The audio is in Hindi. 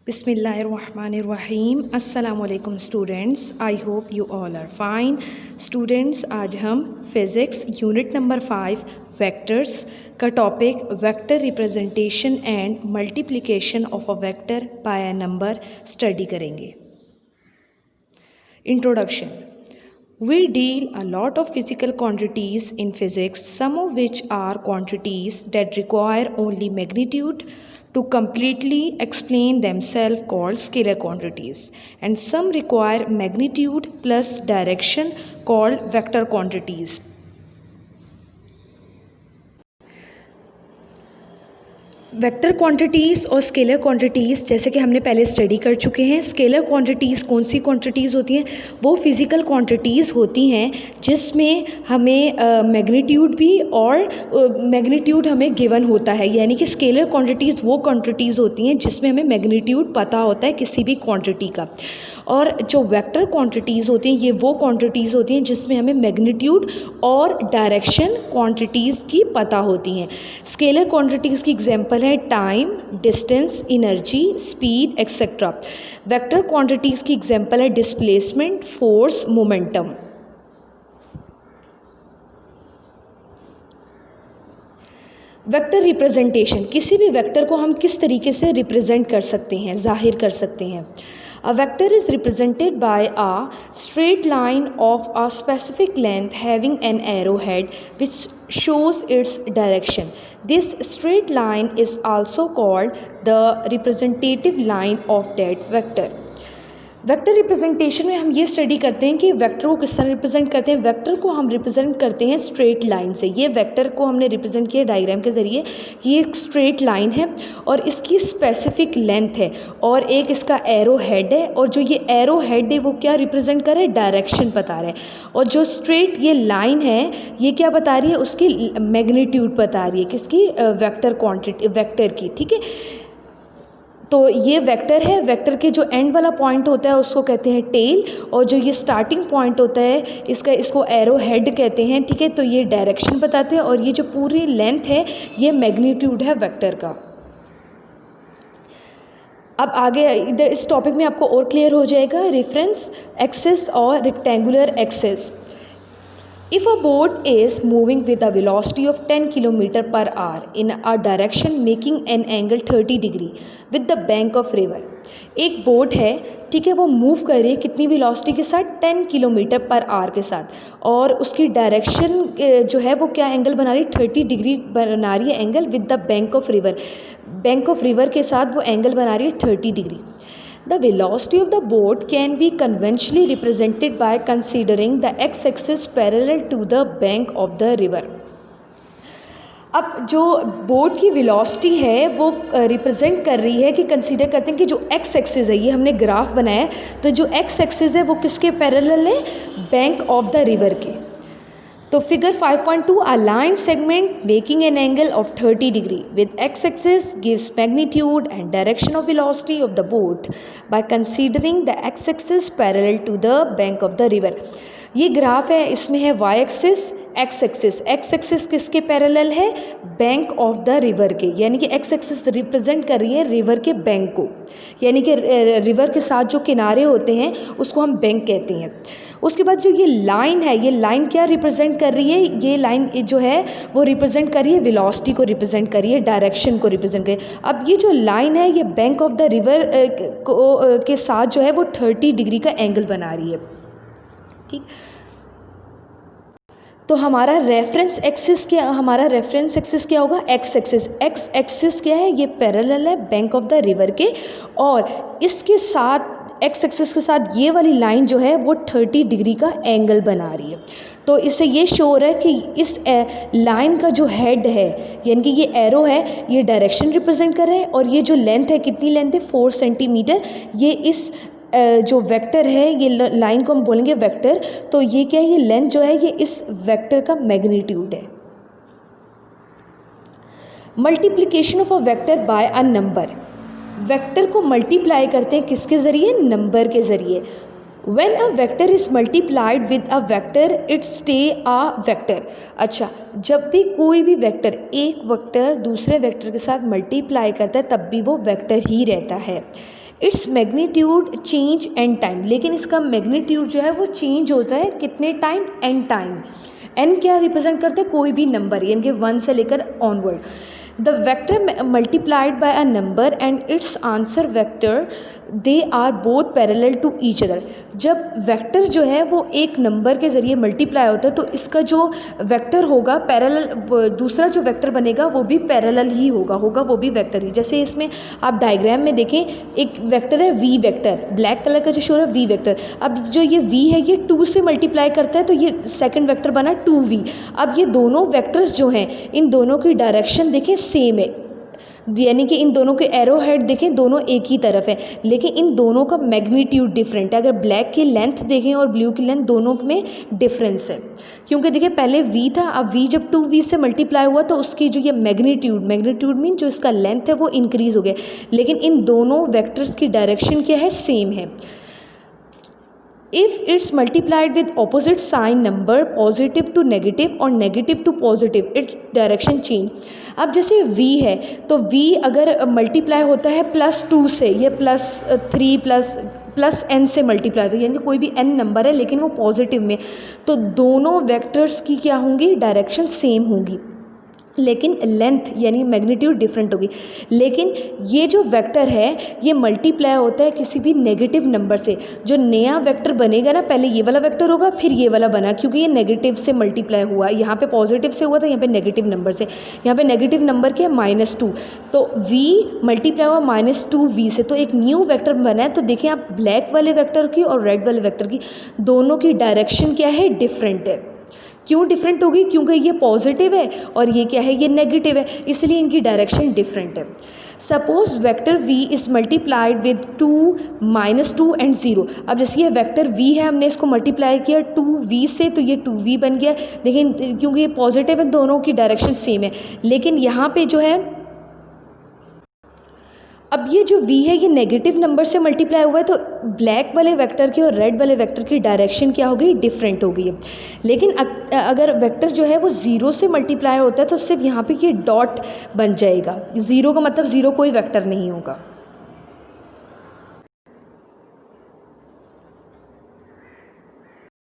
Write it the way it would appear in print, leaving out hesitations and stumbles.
बिस्मिल्लाहिर्रहमानिर्रहीम। अस्सलामुअलैकुम students, I hope you all are fine. Students, आज हम फिज़िक्स यूनिट नंबर 5 वेक्टर्स का topic vector representation and multiplication of a vector by a number study करेंगे। Introduction. We deal a lot of physical quantities in physics, some of which are quantities that require only magnitude to completely explain themselves, called scalar quantities, and some require magnitude plus direction, called vector quantities. Vector quantities और स्केलर क्वांटिटीज़ जैसे कि हमने पहले स्टडी कर चुके हैं। स्केलर क्वांटिटीज़ कौन सी क्वांटिटीज़ होती हैं? वो फिज़िकल क्वांटिटीज़ होती हैं जिसमें हमें मैग्नीट्यूड भी और मैग्नीट्यूड हमें गिवन होता है। यानी कि स्केलर क्वांटिटीज़ वो क्वांटिटीज़ होती हैं जिसमें हमें मैग्नीट्यूड पता होता है किसी भी क्वांटिटी का। और जो वेक्टर क्वांटिटीज़ होती हैं ये वो क्वांटिटीज़ होती हैं जिसमें हमें मैग्नीट्यूड और डायरेक्शन क्वांटिटीज़ की पता होती हैं। स्केलर क्वांटिटीज़ की एग्जांपल है time, distance, energy, speed etcetera. Vector quantities की एग्जांपल है displacement, force, momentum. Vector representation, किसी भी वेक्टर को हम किस तरीके से रिप्रेजेंट कर सकते हैं, जाहिर कर सकते हैं। A vector is represented by a straight line of a specific length having an arrowhead which shows its direction. This straight line is also called the representative line of that vector. Vector representation में हम ये स्टडी करते हैं कि वेक्टर को किस तरह रिप्रेजेंट करते हैं। वेक्टर को हम रिप्रेजेंट करते हैं स्ट्रेट लाइन से। ये वेक्टर को हमने रिप्रेजेंट किया डायग्राम के ज़रिए। ये एक स्ट्रेट लाइन है और इसकी स्पेसिफिक लेंथ है और एक इसका एरो हेड है, और जो ये एरो हेड है वो क्या रिप्रेजेंट कर रहा है? डायरेक्शन बता रहा है। और जो स्ट्रेट ये लाइन है ये क्या बता रही है? उसकी मैग्नीट्यूड बता रही है। किसकी? वेक्टर क्वांटिटी, वेक्टर की। ठीक है, तो ये वेक्टर है। वेक्टर के जो एंड वाला पॉइंट होता है उसको कहते हैं टेल, और जो ये स्टार्टिंग पॉइंट होता है इसको एरो हेड कहते हैं। ठीक है, तो ये डायरेक्शन बताते हैं और ये जो पूरी लेंथ है ये मैग्नीट्यूड है वेक्टर का। अब आगे इधर इस टॉपिक में आपको और क्लियर हो जाएगा रेफरेंस एक्सिस और rectangular axis. If a boat is moving with a velocity of 10 km per hour in a direction making an angle 30 degree with the bank of river, एक बोट है, ठीक है, वो मूव कर रही है कितनी वेलोसिटी के साथ? 10 किलोमीटर पर आवर के साथ, और उसकी डायरेक्शन जो है वो क्या एंगल बना रही है? 30 डिग्री बना रही है angle with the bank of river. Bank of river के साथ वो एंगल बना रही है 30 degree. The velocity of the boat can be conventionally represented by considering the x-axis parallel to the bank of the river. अब जो बोट की वेलोसिटी है वो रिप्रेजेंट कर रही है कि कंसीडर करते हैं कि जो एक्स एक्सिस है, ये हमने ग्राफ बनाया है, तो जो एक्स एक्सिस है वो किसके पैरेलल है? बैंक ऑफ द रिवर के। तो figure 5.2, a line segment making an angle of 30 degree with x-axis gives magnitude and direction of velocity of the boat by considering the x-axis parallel to the bank of the river. ये ग्राफ है, इसमें है y axis, x axis. x axis किसके पैरेलल है? बैंक ऑफ द रिवर के। यानी कि x एक्सिस रिप्रेजेंट कर रही है रिवर के बैंक को, यानी कि रिवर के साथ जो किनारे होते हैं उसको हम बैंक कहते हैं। उसके बाद जो ये लाइन है, ये लाइन क्या रिप्रेजेंट कर रही है? ये लाइन जो है वो रिप्रेजेंट कर रही है वेलोसिटी को, रिप्रेजेंट कर रही है डायरेक्शन को, रिप्रेजेंट कर रही है। अब ये जो लाइन है ये बैंक ऑफ द रिवर के साथ जो है वो 30 डिग्री का एंगल बना रही है। ठीक, तो हमारा रेफरेंस एक्सिस क्या? हमारा रेफरेंस एक्सिस क्या होगा? X axis. एक्स एक्सिस क्या है? ये पैरेलल है बैंक ऑफ द रिवर के, और इसके साथ एक्स एक्सिस के साथ ये वाली लाइन जो है वो 30 डिग्री का एंगल बना रही है। तो इससे ये शो हो रहा है कि इस लाइन का जो हेड है, यानी कि ये एरो है, ये डायरेक्शन रिप्रेजेंट कर रहे हैं, और ये जो लेंथ है, कितनी लेंथ है? 4 सेंटीमीटर। ये इस जो वेक्टर है, ये लाइन को हम बोलेंगे वेक्टर, तो ये क्या है? ये लेंथ जो है ये इस वेक्टर का मैग्नीट्यूड है। Multiplication of a vector by a number, vector को मल्टीप्लाई करते हैं किसके ज़रिए? नंबर के ज़रिए। When a vector is multiplied with a vector, it stay a vector. अच्छा, जब भी कोई भी वेक्टर, एक वेक्टर दूसरे वेक्टर के साथ मल्टीप्लाई करता है तब भी वो वेक्टर ही रहता है। Its magnitude change and time, लेकिन इसका मैग्नीट्यूड जो है वो चेंज होता है कितने टाइम, एंड टाइम। एन क्या रिप्रेजेंट करता है, कोई भी नंबर, यानी कि 1 से लेकर onward. The vector multiplied by a number and its answer vector, they are both parallel to each other. जब वेक्टर जो है वो एक नंबर के ज़रिए मल्टीप्लाई होता है तो इसका जो वेक्टर होगा पैरेलल, दूसरा जो वेक्टर बनेगा वो भी पैरेलल ही होगा वो भी वेक्टर ही। जैसे इसमें आप डायग्राम में देखें, एक वेक्टर है वी वेक्टर, ब्लैक कलर का जो शो है वी वेक्टर। अब जो ये वी है ये 2 से मल्टीप्लाई करता है तो ये सेकंड वेक्टर बना 2v। अब ये दोनों वेक्टर्स जो हैं इन दोनों की डायरेक्शन देखें सेम है, यानी कि इन दोनों के एरो हेड देखें दोनों एक ही तरफ है, लेकिन इन दोनों का मैग्नीट्यूड डिफरेंट है। अगर ब्लैक की लेंथ देखें और ब्लू की लेंथ, दोनों में डिफरेंस है, क्योंकि देखिए पहले v था, अब v जब 2v से मल्टीप्लाई हुआ तो उसकी जो ये मैग्नीट्यूड मीन जो इसका लेंथ है वो इंक्रीज़ हो गया, लेकिन इन दोनों वेक्टर्स की डायरेक्शन क्या है, सेम है। If it's multiplied with opposite sign number, positive to negative और negative to positive, it's direction change. अब जैसे v है तो v अगर मल्टीप्लाई होता है +2 से, ये +3 प्लस n से मल्टीप्लाई होता है, यानी कोई भी n नंबर है लेकिन वो पॉजिटिव में, तो दोनों वेक्टर्स की क्या होंगी, डायरेक्शन सेम होगी, लेकिन लेंथ यानी मैग्नीट्यूड डिफरेंट होगी। लेकिन ये जो वेक्टर है ये मल्टीप्लाई होता है किसी भी नेगेटिव नंबर से। जो नया वेक्टर बनेगा ना, पहले ये वाला वेक्टर होगा फिर ये वाला बना, क्योंकि ये नेगेटिव से मल्टीप्लाई हुआ, यहाँ पे पॉजिटिव से हुआ तो यहाँ पे नेगेटिव नंबर से। यहाँ पे नेगेटिव नंबर क्या है, -2, तो v मल्टीप्लाई हुआ -2v से, तो एक न्यू वेक्टर बना है। तो देखिए आप ब्लैक वाले वेक्टर की और रेड वाले वेक्टर की दोनों की डायरेक्शन क्या है, डिफरेंट है। क्यों डिफरेंट होगी, क्योंकि ये पॉजिटिव है और ये क्या है, ये नेगेटिव है, इसलिए इनकी डायरेक्शन डिफरेंट है। Suppose vector v is multiplied with 2, -2 and 0। अब जैसे ये वेक्टर v है, हमने इसको मल्टीप्लाई किया 2v से तो ये 2v बन गया, लेकिन क्योंकि ये पॉजिटिव है दोनों की डायरेक्शन सेम है। लेकिन यहाँ पे जो है, अब ये जो v है ये नेगेटिव नंबर से मल्टीप्लाई हुआ है, तो ब्लैक वाले वेक्टर की और रेड वाले वेक्टर की डायरेक्शन क्या हो गई, डिफरेंट हो गई है। लेकिन अगर वेक्टर जो है वो 0 से मल्टीप्लाई होता है तो सिर्फ यहाँ पे ये डॉट बन जाएगा, 0 का मतलब 0 कोई वेक्टर नहीं होगा।